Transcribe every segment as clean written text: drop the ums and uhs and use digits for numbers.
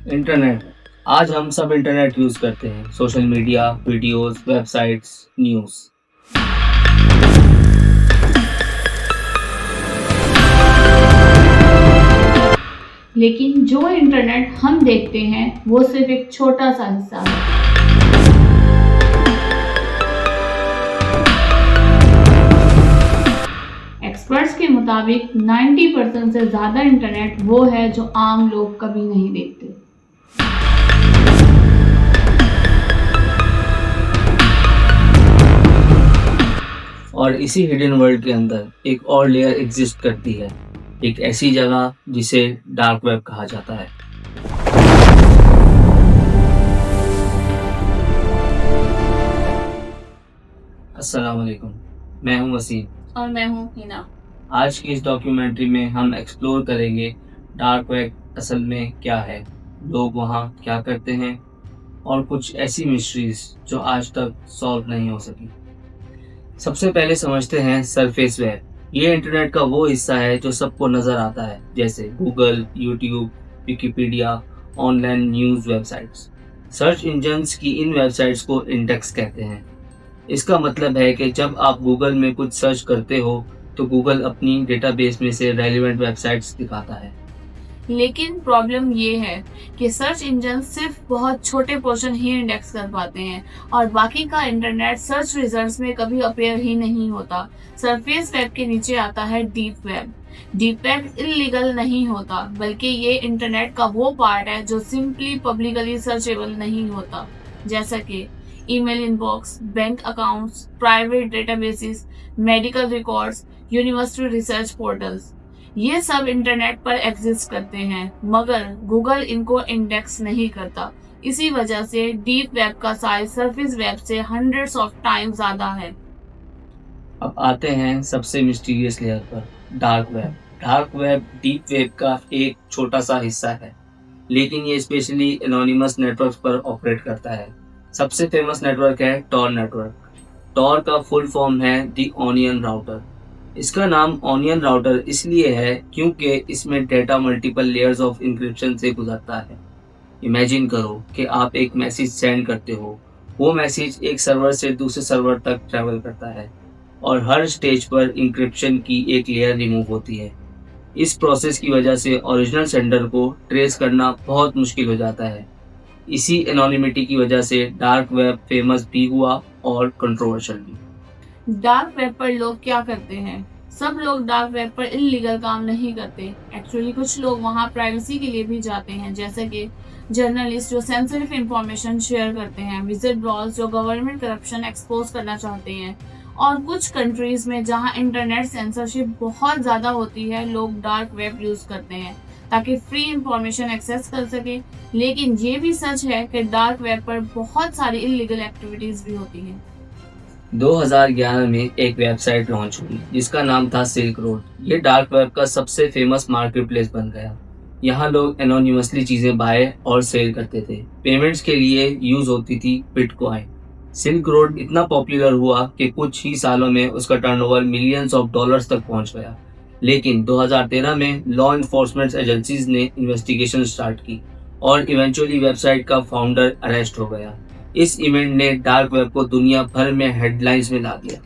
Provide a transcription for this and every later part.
Internet. आज हम सब इंटरनेट यूज करते हैं। Social media, videos, websites, news. लेकिन जो इंटरनेट हम देखते हैं वो सिर्फ एक छोटा सा हिस्सा है। एक्सपर्ट्स के मुताबिक 90% से ज़्यादा इंटरनेट वो है जो आम लोग कभी नहीं देखते। और इसी हिडन वर्ल्ड के अंदर एक और लेयर एग्जिस्ट करती है, एक ऐसी जगह जिसे डार्क वेब कहा जाता है। अस्सलाम वालेकुम, मैं हूं वसीम और मैं हूँ हिना। आज की इस डॉक्यूमेंट्री में हम एक्सप्लोर करेंगे डार्क वेब असल में क्या है, लोग वहाँ क्या करते हैं और कुछ ऐसी मिस्ट्रीज जो आज तक सॉल्व नहीं हो सकी। सबसे पहले समझते हैं सरफेस वेब। ये इंटरनेट का वो हिस्सा है जो सबको नजर आता है, जैसे Google, YouTube, Wikipedia, online news websites. Search engines की इन वेबसाइट्स को इंडेक्स कहते हैं। इसका मतलब है कि जब आप गूगल में कुछ सर्च करते हो तो गूगल अपनी डेटाबेस में से रेलेवेंट वेबसाइट्स दिखाता है। लेकिन प्रॉब्लम ये है कि सर्च इंजन सिर्फ बहुत छोटे पोर्शन ही इंडेक्स कर पाते हैं और बाकी का इंटरनेट सर्च रिजल्ट्स में कभी अपीयर ही नहीं होता। सरफेस वेब के नीचे आता है deep web. Deep web illegal नहीं होता, बल्कि ये इंटरनेट का वो पार्ट है जो सिंपली पब्लिकली सर्चेबल नहीं होता, जैसा कि email inbox, bank accounts, private databases, medical records, university research portals. ये सब इंटरनेट पर एग्जिस्ट करते हैं, मगर गूगल इनको इंडेक्स नहीं करता। इसी वजह से डीप वेब का साइज सरफेस वेब से हंड्रेड्स ऑफ टाइम ज्यादा है। अब आते हैं सबसे मिस्टीरियस लेयर पर, dark web. Dark web deep web का एक छोटा सा हिस्सा है, लेकिन ये स्पेशली एनोनिमस नेटवर्क पर ऑपरेट करता है। सबसे फेमस नेटवर्क है टॉर नेटवर्क। टॉर का फुल फॉर्म है दी ऑनियन राउटर। इसका नाम ऑनियन राउटर इसलिए है क्योंकि इसमें data multiple layers of encryption से गुजरता है। इमेजिन करो कि आप एक मैसेज सेंड करते हो, वो मैसेज एक सर्वर से दूसरे सर्वर तक ट्रैवल करता है और हर स्टेज पर इंक्रिप्शन की एक लेयर रिमूव होती है। इस प्रोसेस की वजह से ओरिजिनल सेंडर को ट्रेस करना बहुत मुश्किल हो जाता है। इसी एनोनिमिटी की वजह से डार्क वेब फेमस भी हुआ और कंट्रोवर्शियल भी। डार्क वेब पर लोग क्या करते हैं? सब लोग डार्क वेब पर इलीगल काम नहीं करते। एक्चुअली कुछ लोग वहाँ प्राइवेसी के लिए भी जाते हैं, जैसे कि जर्नलिस्ट जो सेंसिटिव इंफॉर्मेशन शेयर करते हैं, विजिट ब्लॉग्स जो गवर्नमेंट करप्शन एक्सपोज करना चाहते हैं, और कुछ कंट्रीज में जहाँ इंटरनेट सेंसरशिप बहुत ज्यादा होती है, लोग डार्क वेब यूज करते हैं ताकि फ्री इंफॉर्मेशन एक्सेस कर सके। लेकिन ये भी सच है कि डार्क वेब पर बहुत सारी इलीगल एक्टिविटीज भी होती हैं। 2011 में एक वेबसाइट लॉन्च हुई जिसका नाम था सिल्क रोड। ये डार्क वेब का सबसे फेमस मार्केट प्लेस बन गया। यहाँ लोग एनोनिमसली चीजें बाय और सेल करते थे। पेमेंट्स के लिए यूज होती थी बिटकॉइन। सिल्क रोड इतना पॉपुलर हुआ कि कुछ ही सालों में उसका टर्नओवर मिलियंस ऑफ डॉलर्स तक पहुंच गया। लेकिन 2013 में लॉ इन्फोर्समेंट एजेंसीज ने इन्वेस्टिगेशन स्टार्ट की और इवेंचुअली वेबसाइट का फाउंडर अरेस्ट हो गया। इस इवेंट ने डार्क वेब को दुनिया भर में हेडलाइंस में ला दिया।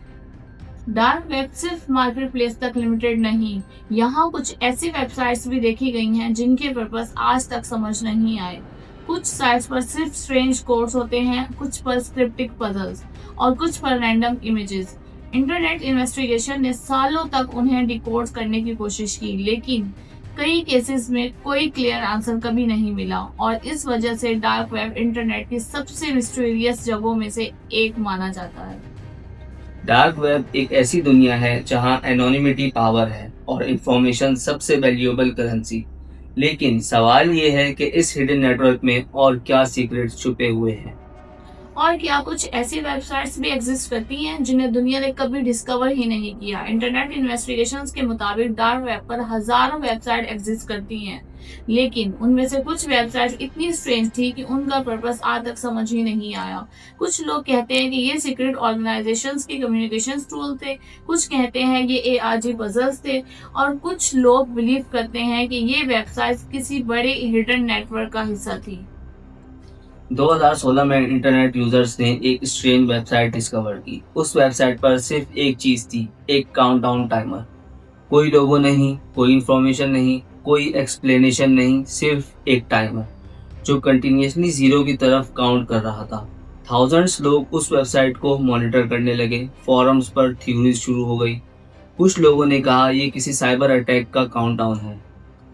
डार्क वेब सिर्फ मार्केट प्लेस तक लिमिटेड नहीं, यहाँ कुछ ऐसी वेबसाइट्स भी देखी गई हैं जिनके पर्पस आज तक समझ नहीं आए। कुछ साइट्स पर सिर्फ स्ट्रेंज कोड्स होते हैं, कुछ पर स्क्रिप्टिक पजल्स और कुछ पर रैंडम इमेजेस। इंटरनेट इन्वेस्टिगेशन ने सालों तक उन्हें डिकोड करने की कोशिश की, लेकिन कई केसेस में कोई क्लियर आंसर कभी नहीं मिला और इस वजह से डार्क वेब इंटरनेट की सबसे मिस्टीरियस जगहों में से एक माना जाता है। डार्क वेब एक ऐसी दुनिया है जहां एनोनिमिटी पावर है और इंफॉर्मेशन सबसे वैल्यूएबल करेंसी। लेकिन सवाल ये है कि इस हिडन नेटवर्क में और क्या सीक्रेट्स छुपे हुए हैं। और क्या कुछ ऐसी वेबसाइट्स भी एग्जिस्ट करती हैं जिन्हें दुनिया ने कभी डिस्कवर ही नहीं किया? इंटरनेट इन्वेस्टिगेशंस के मुताबिक डार्क वेब पर हजारों वेबसाइट एग्जिस्ट करती हैं, लेकिन उनमें से कुछ वेबसाइट्स इतनी स्ट्रेंज थी कि उनका पर्पस आज तक समझ ही नहीं आया। कुछ लोग कहते हैं कि ये सीक्रेट ऑर्गेनाइजेशंस के कम्युनिकेशन टूल थे, कुछ कहते हैं ये एआरजी पजल्स थे, और कुछ लोग बिलीव करते हैं कि ये वेबसाइट्स किसी बड़े हिडन नेटवर्क का हिस्सा थी। 2016 में इंटरनेट यूजर्स ने एक स्ट्रेंज वेबसाइट डिस्कवर की। उस वेबसाइट पर सिर्फ एक चीज थी, एक काउंटडाउन टाइमर। कोई लोगो नहीं, कोई इंफॉर्मेशन नहीं, कोई एक्सप्लेनेशन नहीं, सिर्फ एक टाइमर जो कंटिन्यूसली जीरो की तरफ काउंट कर रहा था। थाउजेंड्स लोग उस वेबसाइट को मॉनिटर करने लगे। फॉरम्स पर थ्योरीज शुरू हो गई। कुछ लोगों ने कहा ये किसी साइबर अटैक का काउंटडाउन है,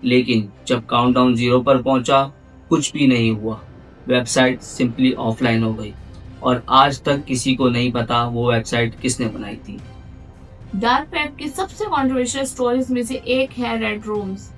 लेकिन जब काउंटडाउन जीरो पर पहुंचा, कुछ भी नहीं हुआ। वेबसाइट सिंपली ऑफलाइन हो गई और आज तक किसी को नहीं पता वो वेबसाइट किसने बनाई थी। डार्क वेब की सबसे कॉन्ट्रोवर्शियल स्टोरीज में से एक है रेड रूम्स।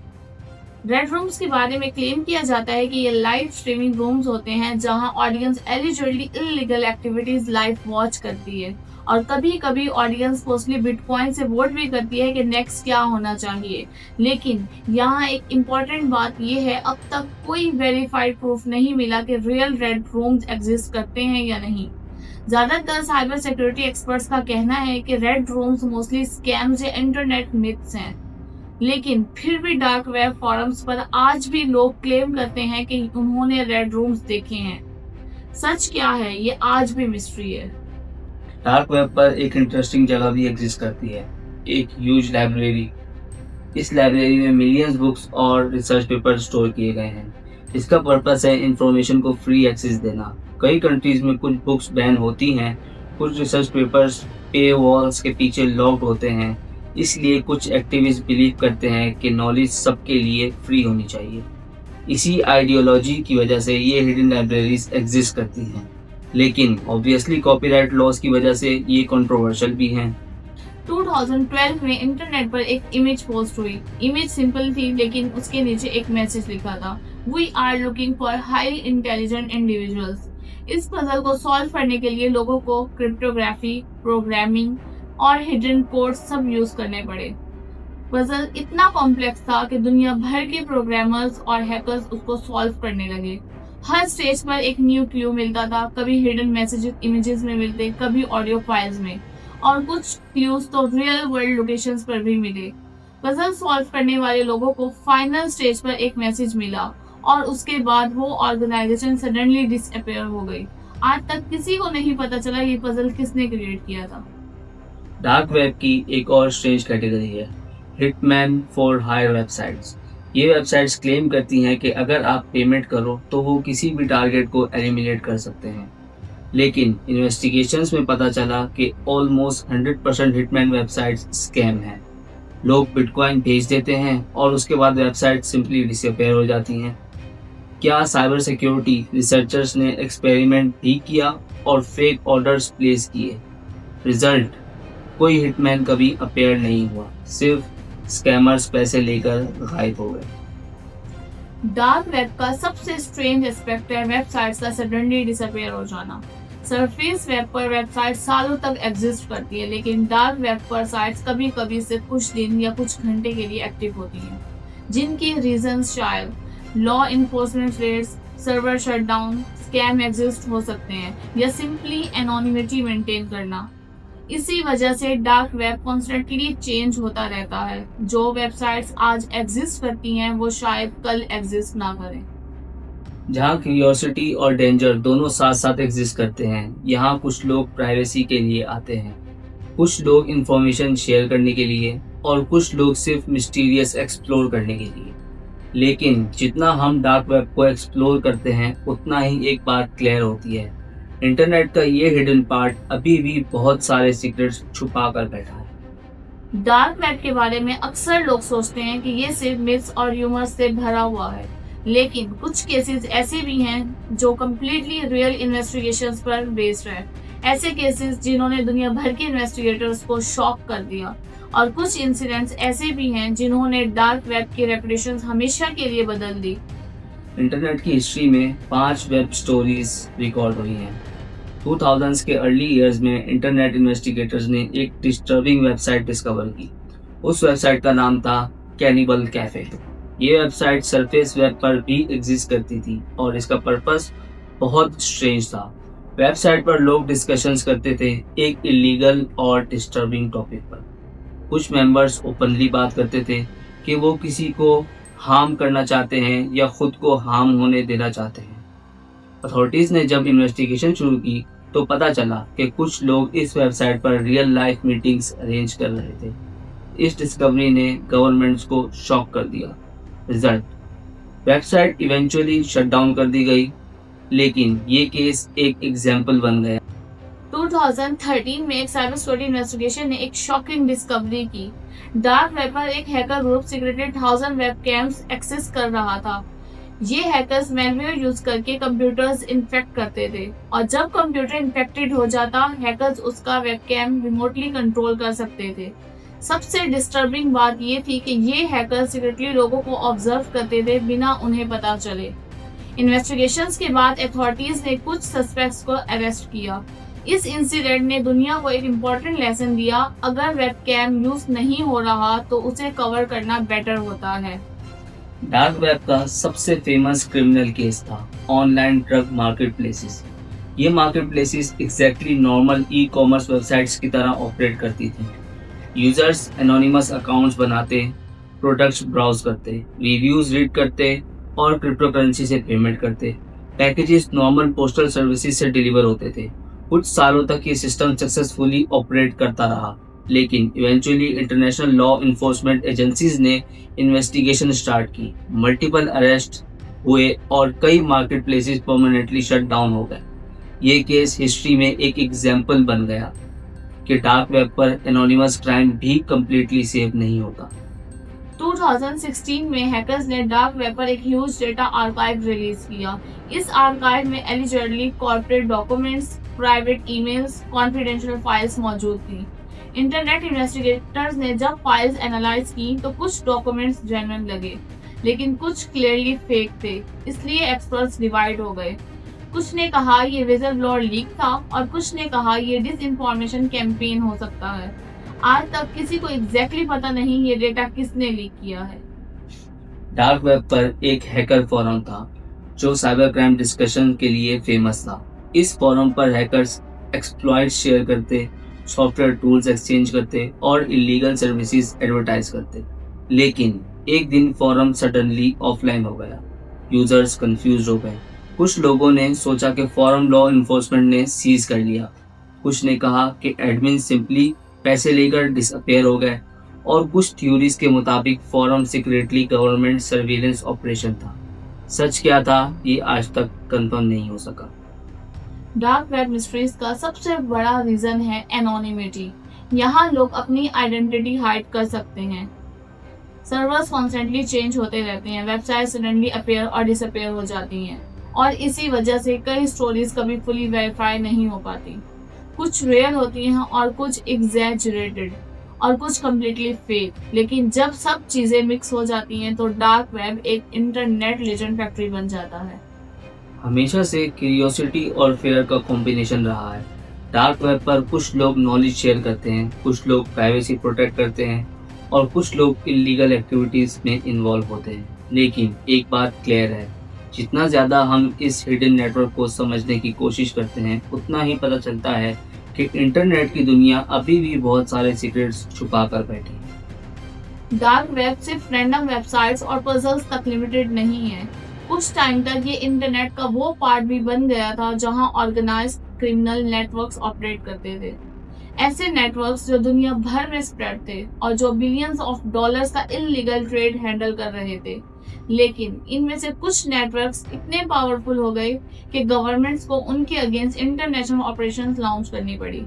रेड रूम्स के बारे में क्लेम किया जाता है कि ये लाइव स्ट्रीमिंग रूम्स होते हैं जहां audience eligibly illegal activities live watch करती है, और कभी कभी ऑडियंस मोस्टली बिटकॉइन से वोट भी करती है कि नेक्स्ट क्या होना चाहिए। लेकिन यहाँ एक इम्पोर्टेंट बात ये है, अब तक कोई वेरीफाइड प्रूफ नहीं मिला कि रियल रेड रूम्स एग्जिस्ट करते हैं या नहीं। ज्यादातर साइबर सिक्योरिटी एक्सपर्ट्स का कहना है कि रेड रूम्स मोस्टली स्कैम्स या इंटरनेट मिथ्स हैं, लेकिन फिर भी डार्क वेब फोरम्स पर आज भी लोग क्लेम करते हैं कि उन्होंने रेड रूम्स देखे हैं। सच क्या है, ये आज भी मिस्ट्री है। डार्क वेब पर एक इंटरेस्टिंग जगह भी एग्जिस्ट करती है, एक ह्यूज लाइब्रेरी। इस लाइब्रेरी में मिलियंस बुक्स और रिसर्च पेपर स्टोर किए गए हैं। इसका पर्पस है इंफॉर्मेशन को फ्री एक्सेस देना। कई कंट्रीज में कुछ बुक्स बैन होती हैं, कुछ रिसर्च पेपर्स पे वॉल्स के पीछे लॉक्ड होते हैं। इसलिए कुछ एक्टिविस्ट बिलीव करते हैं कि नॉलेज सबके लिए फ्री होनी चाहिए। इसी आइडियोलॉजी की वजह से ये हिडन लाइब्रेरीज एग्जिस्ट करती हैं, लेकिन ऑब्वियसली कॉपीराइट लॉस की वजह से ये कंट्रोवर्शियल भी हैं। 2012 में इंटरनेट पर एक इमेज पोस्ट हुई। इमेज सिंपल थी, लेकिन उसके नीचे एक मैसेज लिखा था, we are looking for highly intelligent individuals. इस पजल को सॉल्व करने के लिए लोगों को क्रिप्टोग्राफी, प्रोग्रामिंग और हिडन कोड्स सब यूज करने पड़े। पजल इतना कॉम्प्लेक्स था कि दुनिया भर के प्रोग्रामर्स और हैकर्स उसको सॉल्व करने लगे। हर स्टेज पर एक न्यू क्लू मिलता था, कभी हिडन मैसेजेस इमेजेस में मिलते, कभी ऑडियो फाइल्स में, और कुछ क्लूज तो रियल वर्ल्ड लोकेशंस पर भी मिले। पजल सॉल्व करने वाले लोगों को फाइनल स्टेज पर एक मैसेज मिला और उसके बाद वो ऑर्गेनाइजेशन सडनली डिसअपीयर हो गई। आज तक किसी को नहीं पता चला ये पजल किसने क्रिएट किया था। डार्क वेब की एक और स्ट्रेंज कैटेगरी है, हिटमैन फॉर हायर वेबसाइट्स। ये वेबसाइट्स क्लेम करती हैं कि अगर आप पेमेंट करो तो वो किसी भी टारगेट को एलिमिनेट कर सकते हैं, लेकिन इन्वेस्टिगेशंस में पता चला कि ऑलमोस्ट 100% हिटमैन वेबसाइट्स स्कैम हैं। लोग बिटकॉइन भेज देते हैं और उसके बाद वेबसाइट सिंपली डिसअपीयर हो जाती हैं। क्या साइबर सिक्योरिटी रिसर्चर्स ने एक्सपेरिमेंट भी किया और फेक ऑर्डर्स प्लेस किए? रिजल्ट, कोई हिटमैन कभी अपेयर नहीं हुआ, सिर्फ स्कैमर्स पैसे लेकर गायब हो गए। डार्क वेब का सबसे स्ट्रेंज एस्पेक्ट है वेबसाइट्स का सडनली डिसअपीयर हो जाना। सरफेस वेब पर वेबसाइट सालों तक एग्जिस्ट करती है, लेकिन डार्क वेब पर साइट्स कभी कभी सिर्फ कुछ दिन या कुछ घंटे के लिए एक्टिव होती हैं, जिनकी रीजंस शायद law enforcement raids, server shutdown, scam exist हो सकते हैं, या सिंपली एनोनिमिटी मेंटेन करना। इसी वजह से डार्क वेब कॉन्स्टेंटली चेंज होता रहता है। जो वेबसाइट्स आज एग्जिस्ट करती हैं वो शायद कल एग्जिस्ट ना करें। जहाँ क्यूरियोसिटी और डेंजर दोनों साथ साथ एग्जिस्ट करते हैं, यहाँ कुछ लोग प्राइवेसी के लिए आते हैं, कुछ लोग इंफॉर्मेशन शेयर करने के लिए, और कुछ लोग सिर्फ मिस्टीरियस एक्सप्लोर करने के लिए। लेकिन जितना हम डार्क वेब को एक्सप्लोर करते हैं, उतना ही एक बात क्लियर होती है, इंटरनेट का ये हिडन पार्ट अभी भी बहुत सारे सीक्रेट्स छुपा कर बैठा है। डार्क वेब के बारे में अक्सर लोग सोचते हैं कि ये सिर्फ मिथ्स और ह्यूमर्स से भरा हुआ है, लेकिन कुछ केसेस ऐसे भी हैं जो कम्प्लीटली रियल इन्वेस्टिगेशंस पर बेस्ड है। ऐसे केसेस जिन्होंने दुनिया भर के इन्वेस्टिगेटर्स को शॉक कर दिया, और कुछ इंसिडेंट्स ऐसे भी हैं जिन्होंने डार्क वेब की रेपुटेशन हमेशा के लिए बदल दी। इंटरनेट की हिस्ट्री में 5 वेब स्टोरीज रिकॉर्ड हुई हैं। 2000s के अर्ली ईयर्स में इंटरनेट इन्वेस्टिगेटर्स ने एक डिस्टर्बिंग वेबसाइट डिस्कवर की। उस वेबसाइट का नाम था कैनिबल कैफे। ये वेबसाइट सरफेस वेब पर भी एग्जिस्ट करती थी और इसका पर्पस बहुत स्ट्रेंज था। वेबसाइट पर लोग डिस्कशंस करते थे एक इलीगल और डिस्टर्बिंग टॉपिक पर। कुछ मेंबर्स ओपनली बात करते थे कि वो किसी को हार्म करना चाहते हैं या खुद को हार्म होने देना चाहते हैं। अथॉरिटीज ने जब इन्वेस्टिगेशन शुरू की तो पता चला कि कुछ लोग इस वेबसाइट पर रियल लाइफ मीटिंग्स अरेंज कर रहे थे। इस डिस्कवरी ने गवर्नमेंट्स को शॉक कर दिया। Result, website eventually shut down कर दी गई, लेकिन ये केस एक एग्जाम्पल बन गया। 2013 में एक साइबर सिक्योरिटी इन्वेस्टिगेशन ने एक शॉकिंग डिस्कवरी की। डार्क वेब पर एक hacker group secretly 1000 web cams access कर रहा था। ये हैकर्स मैलवेयर यूज करके कंप्यूटर्स इन्फेक्ट करते थे और जब कंप्यूटर इन्फेक्टेड हो जाता, हैकर्स उसका वेबकैम रिमोटली कंट्रोल कर सकते थे। सबसे डिस्टर्बिंग बात ये थी कि ये हैकर्स सीक्रेटली लोगों को ऑब्जर्व करते थे बिना उन्हें पता चले। इन्वेस्टिगेशंस के बाद अथॉरिटीज ने कुछ सस्पेक्ट्स को अरेस्ट किया। इस इंसिडेंट ने दुनिया को एक इम्पोर्टेंट लेसन दिया, अगर वेबकैम यूज नहीं हो रहा तो उसे कवर करना बेटर होता है। डार्क वेब का सबसे फेमस क्रिमिनल केस था ऑनलाइन ड्रग मार्केट प्लेसेस। ये market places exactly normal e commerce websites की तरह ऑपरेट करती थी। यूजर्स एनोनिमस अकाउंट्स बनाते, प्रोडक्ट्स ब्राउज करते, रिव्यूज रीड करते और क्रिप्टो करेंसी से पेमेंट करते। पैकेजेस नॉर्मल पोस्टल सर्विसेज से डिलीवर होते थे। कुछ सालों तक ये सिस्टम सक्सेसफुली ऑपरेट करता रहा, लेकिन eventually international law enforcement agencies ने इन्वेस्टिगेशन स्टार्ट की। मल्टीपल अरेस्ट हुए और कई market places permanently shut down हो गए। ये केस हिस्ट्री में एक एग्जाम्पल बन गया कि डार्क वेब पर एनोनिमस क्राइम भी कम्प्लीटली सेफ नहीं होता। 2016 में हैकर्स ने डार्क वेब पर एक ह्यूज डेटा आर्काइव रिलीज किया। इस आर्काइव में allegedly corporate documents, private emails, confidential files मौजूद थी। इंटरनेट इन्वेस्टिगेटर्स ने जब फाइल्स एनालाइज की तो कुछ डॉक्यूमेंट्स जेन्युइन लगे, लेकिन कुछ क्लियरली फेक थे। इसलिए एक्सपर्ट्स डिवाइड हो गए। कुछ ने कहा ये विजल ब्लोअर लीक था और कुछ ने कहा ये डिसइंफॉर्मेशन कैंपेन हो सकता है। आज तक किसी को एग्जैक्टली पता नहीं ये डेटा किसने लीक किया है। डार्क वेब पर एक हैकर फोरम था जो साइबर क्राइम डिस्कशन के लिए फेमस था। इस फोरम पर हैकर्स एक्सप्लॉइट शेयर करते, सॉफ्टवेयर टूल्स एक्सचेंज करते और इलीगल सर्विसेज एडवर्टाइज करते। लेकिन एक दिन फोरम सडनली ऑफलाइन हो गया। यूजर्स कंफ्यूज हो गए। कुछ लोगों ने सोचा कि फोरम लॉ इन्फोर्समेंट ने सीज कर लिया। कुछ ने कहा कि एडमिन सिंपली पैसे लेकर डिसअपेयर हो गए और कुछ थ्योरीज के मुताबिक forum secretly government surveillance operation था। सच क्या था ये आज तक कंफर्म नहीं हो सका। डार्क वेब मिस्ट्रीज का सबसे बड़ा रीजन है एनोनिमिटी। यहाँ लोग अपनी आइडेंटिटी हाइड कर सकते हैं। सर्वर्स कॉन्स्टेंटली चेंज होते रहते हैं, वेबसाइट सडनली अपीयर और डिसअपीयर हो जाती हैं और इसी वजह से कई स्टोरीज कभी फुली वेरीफाई नहीं हो पाती। कुछ रियल होती हैं और कुछ एग्जैजरेटेड और कुछ कम्प्लीटली फेक। लेकिन जब सब चीजें मिक्स हो जाती हैं तो डार्क वेब एक इंटरनेट लेजेंड फैक्ट्री बन जाता है। हमेशा से क्यूरियोसिटी और फेयर का कॉम्बिनेशन रहा है। डार्क वेब पर कुछ लोग नॉलेज शेयर करते हैं, कुछ लोग प्राइवेसी प्रोटेक्ट करते हैं और कुछ लोग इलीगल एक्टिविटीज में इन्वॉल्व होते हैं। लेकिन एक बात क्लियर है, जितना ज़्यादा हम इस हिडन नेटवर्क को समझने की कोशिश करते हैं उतना ही पता चलता है कि इंटरनेट की दुनिया अभी भी बहुत सारे सीक्रेट्स छुपा कर बैठी है। डार्क वेब सिर्फ रैंडम वेबसाइट्स और पजल्स तक लिमिटेड नहीं है। कुछ टाइम तक ये इंटरनेट का वो पार्ट भी बन गया था जहां ऑर्गेनाइज्ड क्रिमिनल नेटवर्क्स ऑपरेट करते थे। ऐसे नेटवर्क्स जो दुनिया भर में स्प्रेड थे और जो बिलियंस ऑफ डॉलर्स का इलीगल ट्रेड हैंडल कर रहे थे। लेकिन इनमें से कुछ नेटवर्क्स इतने पावरफुल हो गए कि गवर्नमेंट्स को उनके अगेंस्ट इंटरनेशनल ऑपरेशंस लॉन्च करनी पड़ी।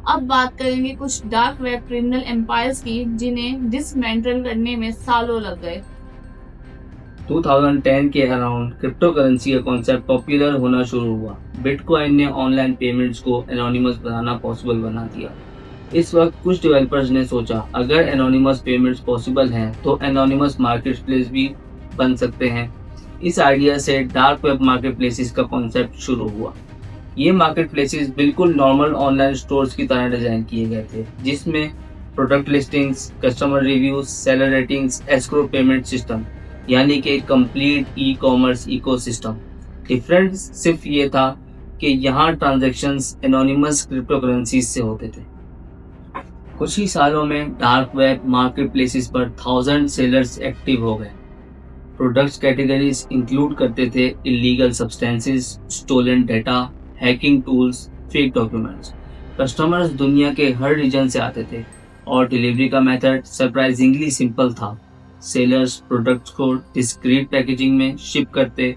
अब बात करेंगे कुछ डार्क वेब क्रिमिनल एम्पायर्स की जिन्हें डिसमेंटल करने में सालों लग गए। 2010 के अराउंड क्रिप्टो करेंसी का कॉन्सेप्ट पॉपुलर होना शुरू हुआ। बिटकॉइन ने ऑनलाइन पेमेंट्स को एनोनिमस बनाना पॉसिबल बना दिया। इस वक्त कुछ डेवलपर्स ने सोचा अगर एनोनिमस पेमेंट्स पॉसिबल हैं तो एनोनिमस मार्केट प्लेस भी बन सकते हैं। इस आइडिया से डार्क वेब मार्केट प्लेसेस का कॉन्सेप्ट शुरू हुआ। ये मार्केट प्लेसेस बिल्कुल नॉर्मल ऑनलाइन स्टोर्स की तरह डिजाइन किए गए थे, जिसमें product listings, customer reviews, seller ratings, escrow payment system, यानी कि complete e commerce ecosystem. Difference सिर्फ ये था कि यहाँ ट्रांजैक्शंस एनोनिमस क्रिप्टो करेंसीज से होते थे। कुछ ही सालों में डार्क वेब मार्केट प्लेसेस पर 1000 सेलर्स एक्टिव हो गए। प्रोडक्ट्स कैटेगरीज इंक्लूड करते थे illegal substances, stolen data, hacking tools, fake documents. Customers दुनिया के हर रीजन से आते थे और डिलीवरी का मेथड सरप्राइजिंगली सिंपल था। सेलर्स प्रोडक्ट्स को डिस्क्रीट पैकेजिंग में शिप करते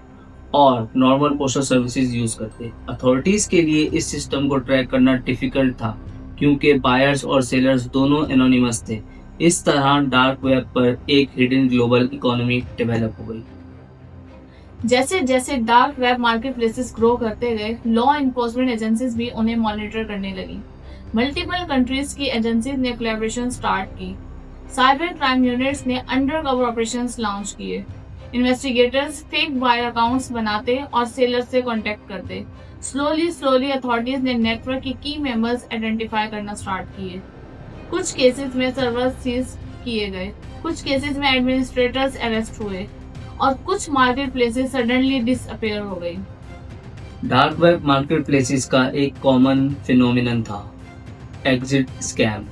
और नॉर्मल पोस्टल सर्विसेज यूज करते। अथॉरिटीज के लिए इस सिस्टम को ट्रैक करना डिफिकल्ट था क्योंकि बायर्स और सेलर्स दोनों एनोनिमस थे। इस तरह डार्क वेब पर एक हिडन ग्लोबल इकोनॉमी डेवलप हो गई। जैसे जैसे dark web market places grow करते गए, लॉ एनफोर्समेंट एजेंसीज भी उन्हें मॉनिटर करने लगी। मल्टीपल कंट्रीज की एजेंसीज ने कोलैबोरेशन स्टार्ट की। साइबर क्राइम यूनिट्स ने अंडरकवर ऑपरेशंस लॉन्च किए। इन्वेस्टिगेटर्स फेक बायर अकाउंट्स बनाते और सेलर्स से कांटेक्ट करते। स्लोली अथॉरिटीज ने नेटवर्क के की मेंबर्स आइडेंटिफाई करना स्टार्ट किए। कुछ केसेस में सर्वर्स सीज किए गए, कुछ केसेस में एडमिनिस्ट्रेटर्स अरेस्ट हुए और कुछ मार्केट प्लेसेस सडनली डिसअपीयर हो गई। डार्क वेब मार्केट प्लेसेस का एक कॉमन फिनोमिनन था एग्जिट स्कैम।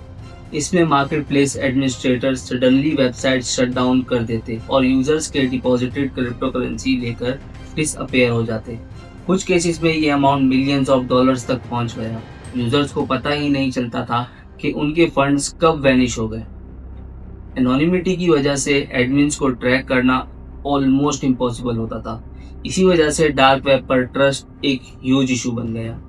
इसमें market place administrator suddenly website shut down कर देते और यूजर्स के डिपॉजिटेड क्रिप्टो करेंसी लेकर डिसअपीयर हो जाते। कुछ केसेस में ये अमाउंट मिलियंस ऑफ डॉलर्स तक पहुंच गया। यूजर्स को पता ही नहीं चलता था कि उनके फंड्स कब वैनिश हो गए। एनोनिमिटी की वजह से एडमिन्स को ट्रैक करना ऑलमोस्ट इम्पॉसिबल होता था। इसी वजह से डार्क वेब पर ट्रस्ट एक ह्यूज इशू बन गया।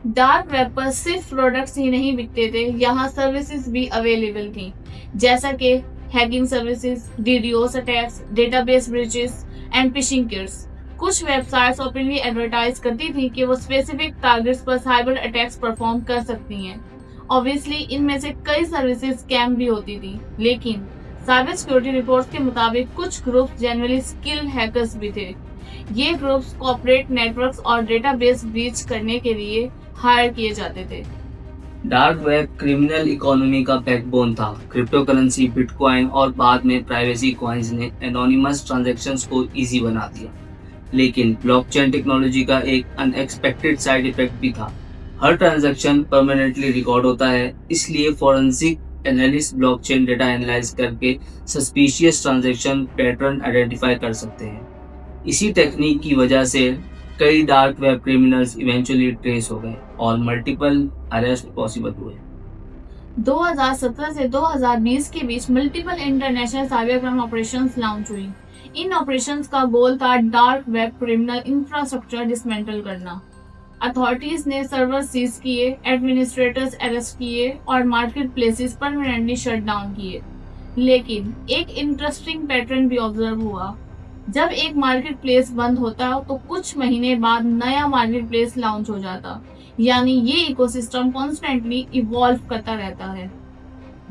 डार्क वेब पर सिर्फ प्रोडक्ट्स ही नहीं बिकते थे, यहाँ सर्विसेज भी अवेलेबल थी, जैसा कि hacking services, DDoS attacks, database breaches and phishing kits. कुछ वेबसाइट्स ओपनली एडवर्टाइज करती थी कि वो स्पेसिफिक टारगेट्स पर साइबर अटैक्स परफॉर्म कर सकती हैं। ऑब्वियसली इनमें से कई सर्विसेज स्कैम भी होती थी, लेकिन साइबर सिक्योरिटी रिपोर्ट्स के मुताबिक कुछ ग्रुप्स जेन्युइनली स्किल्ड हैकर्स भी थे। ये ग्रुप्स कॉर्पोरेट नेटवर्क्स और डेटाबेस ब्रीच करने के लिए हायर किए जाते थे। डार्क वेब क्रिमिनल इकोनॉमी का बैकबोन था। क्रिप्टो करेंसी, बिटकॉइन और बाद में प्राइवेसी कॉइन्स ने एनोनिमस ट्रांजैक्शंस को इजी बना दिया। लेकिन ब्लॉकचेन टेक्नोलॉजी का एक अनएक्सपेक्टेड साइड इफेक्ट भी था। हर ट्रांजैक्शन परमानेंटली रिकॉर्ड होता है, इसलिए forensic analyst blockchain data analyse करके सस्पिशियस ट्रांजैक्शन पैटर्न आइडेंटिफाई कर सकते हैं। इसी टेक्निक की वजह से कई dark web criminals eventually trace हो गए और मल्टीपल अरेस्ट पॉसिबल हुए। 2017 से 2020 के बीच multiple international cyber crime operations launch हुई। इन ऑपरेशंस का गोल था dark web criminal infrastructure dismantle करना। अथॉरिटीज ने सर्वर सीज किए, एडमिनिस्ट्रेटर्स अरेस्ट किए और market places permanently shut down किए। लेकिन एक इंटरेस्टिंग पैटर्न भी ऑब्जर्व हुआ। जब एक मार्केट प्लेस बंद होता तो कुछ महीने बाद नया मार्केट प्लेस लॉन्च हो जाता, यानी ये इकोसिस्टम कॉन्स्टेंटली इवॉल्व करता रहता है।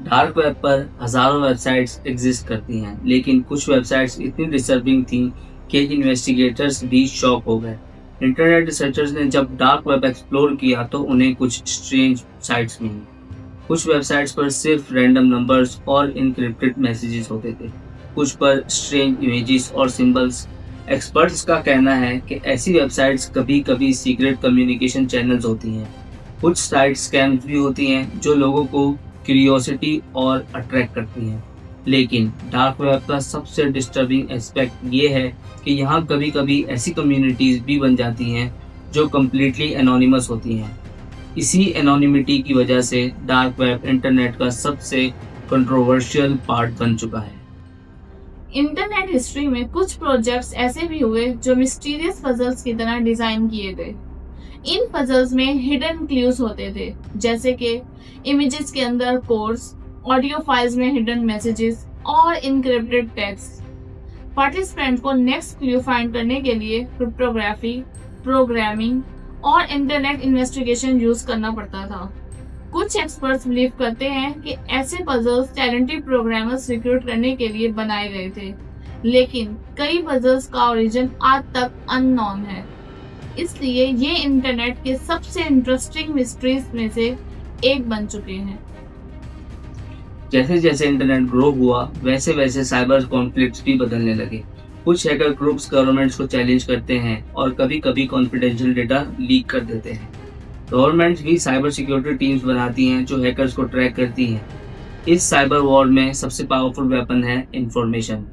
डार्क वेब पर हजारों वेबसाइट्स एग्जिस्ट करती हैं, लेकिन कुछ वेबसाइट्स इतनी डिस्टर्बिंग थी कि इन्वेस्टिगेटर्स भी शॉक हो गए। इंटरनेट रिसर्चर्स ने जब डार्क वेब एक्सप्लोर किया तो उन्हें कुछ स्ट्रेंज साइट्स मिली। कुछ वेबसाइट्स पर सिर्फ रैंडम नंबर्स और इनक्रिप्टेड मैसेजेस होते थे, कुछ पर स्ट्रेंज इमेजेस और सिंबल्स। एक्सपर्ट्स का कहना है कि ऐसी वेबसाइट्स कभी कभी सीक्रेट कम्युनिकेशन चैनल्स होती हैं। कुछ साइट्स स्कैम्स भी होती हैं जो लोगों को क्यूरियोसिटी और अट्रैक्ट करती हैं। लेकिन डार्क वेब का सबसे डिस्टर्बिंग एस्पेक्ट ये है कि यहाँ कभी कभी ऐसी कम्युनिटीज भी बन जाती हैं जो कम्प्लीटली एनोनिमस होती हैं। इसी एनोनिमिटी की वजह से डार्क वेब इंटरनेट का सबसे कंट्रोवर्शियल पार्ट बन चुका है। इंटरनेट हिस्ट्री में कुछ प्रोजेक्ट्स ऐसे भी हुए जो मिस्टीरियस पजल्स की तरह डिजाइन किए गए। इन पजल्स में हिडन क्लूज होते थे, जैसे कि इमेजेस के अंदर कोड्स, ऑडियो फाइल्स में हिडन मैसेजेस और इनक्रिप्टेड टेक्स्ट। पार्टिसिपेंट को नेक्स्ट क्लू फाइंड करने के लिए क्रिप्टोग्राफी, प्रोग्रामिंग और इंटरनेट इन्वेस्टिगेशन यूज करना पड़ता था। कुछ एक्सपर्ट्स बिलीव करते हैं कि ऐसे पजल्स टैलेंटेड प्रोग्रामर्स रिक्रूट करने के लिए बनाए गए थे, लेकिन कई पजल्स का ओरिजिन आज तक अननोन है। इसलिए ये इंटरनेट के सबसे इंटरेस्टिंग मिस्ट्रीज में से एक बन चुके हैं। जैसे जैसे इंटरनेट ग्रो हुआ वैसे वैसे साइबर कॉन्फ्लिक्ट्स भी बदलने लगे। कुछ हैकर ग्रुप्स गवर्नमेंट्स को चैलेंज करते हैं और कभी कभी कॉन्फिडेंशियल डेटा लीक कर देते हैं। गवर्नमेंट्स भी साइबर सिक्योरिटी टीम्स बनाती हैं जो हैकर्स को ट्रैक करती हैं। इस साइबर वॉर में सबसे पावरफुल वेपन है इंफॉर्मेशन।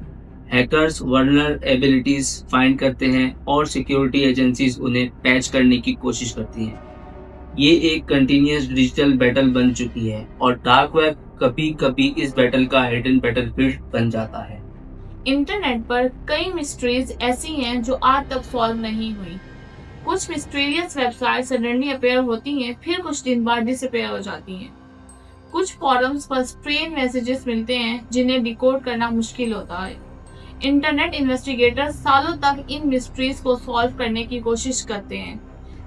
हैकर्स वल्नरेबिलिटीज फाइंड करते हैं और सिक्योरिटी एजेंसीज उन्हें पैच करने की कोशिश करती हैं। ये एक कंटिन्यूअस डिजिटल बैटल बन चुकी है और डार्क वेब कभी कभी इस बैटल का हिडन बैटलफील्ड बन जाता है। इंटरनेट पर कई मिस्ट्रीज ऐसी हैं जो आज तक सॉल्व नहीं हुई। कुछ मिस्टीरियस वेबसाइट सडनली अपीयर होती हैं, फिर कुछ दिन बाद डिसअपीयर हो जाती हैं। कुछ फॉरम्स पर स्ट्रेंज मैसेजेस मिलते हैं जिन्हें डिकोड करना मुश्किल होता है। इंटरनेट इन्वेस्टिगेटर्स सालों तक इन मिस्ट्रीज को सॉल्व करने की कोशिश करते हैं,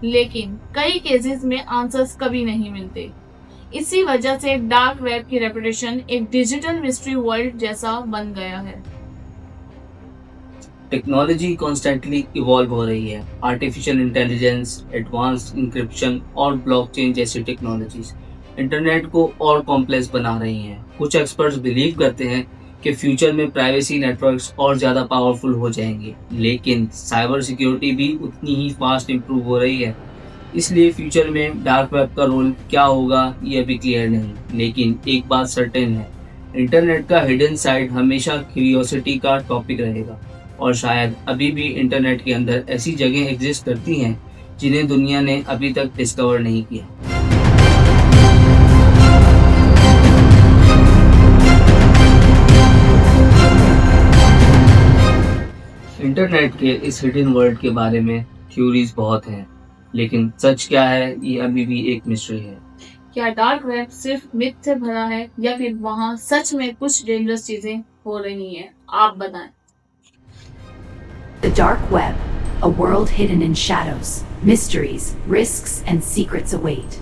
लेकिन कई केसेस में आंसर्स कभी नहीं मिलते। इसी वजह से डार्क वेब की रेपुटेशन एक डिजिटल मिस्ट्री वर्ल्ड जैसा बन गया है। टेक्नोलॉजी कॉन्स्टेंटली इवॉल्व हो रही है। आर्टिफिशियल इंटेलिजेंस, एडवांस्ड इंक्रिप्शन और ब्लॉकचेन जैसी टेक्नोलॉजीज इंटरनेट को और कॉम्प्लेक्स बना रही हैं। कुछ एक्सपर्ट्स बिलीव करते हैं कि फ्यूचर में प्राइवेसी नेटवर्क्स और ज़्यादा पावरफुल हो जाएंगे, लेकिन साइबर सिक्योरिटी भी उतनी ही फास्ट इम्प्रूव हो रही है। इसलिए फ्यूचर में डार्क वेब का रोल क्या होगा ये अभी क्लियर नहीं, लेकिन एक बात सर्टेन है, इंटरनेट का हिडन साइड हमेशा क्यूरियोसिटी का टॉपिक रहेगा और शायद अभी भी इंटरनेट के अंदर ऐसी जगह एग्जिस्ट करती हैं जिन्हें दुनिया ने अभी तक डिस्कवर नहीं किया। इंटरनेट के इस हिडन वर्ल्ड के बारे में थ्योरीज बहुत हैं, लेकिन सच क्या है ये अभी भी एक मिस्ट्री है। क्या डार्क वेब सिर्फ मिथ से भरा है या फिर वहाँ सच में कुछ डेंजरस चीजें हो रही हैं? आप बताएं। The dark web, a world hidden in shadows, mysteries, risks, and secrets await.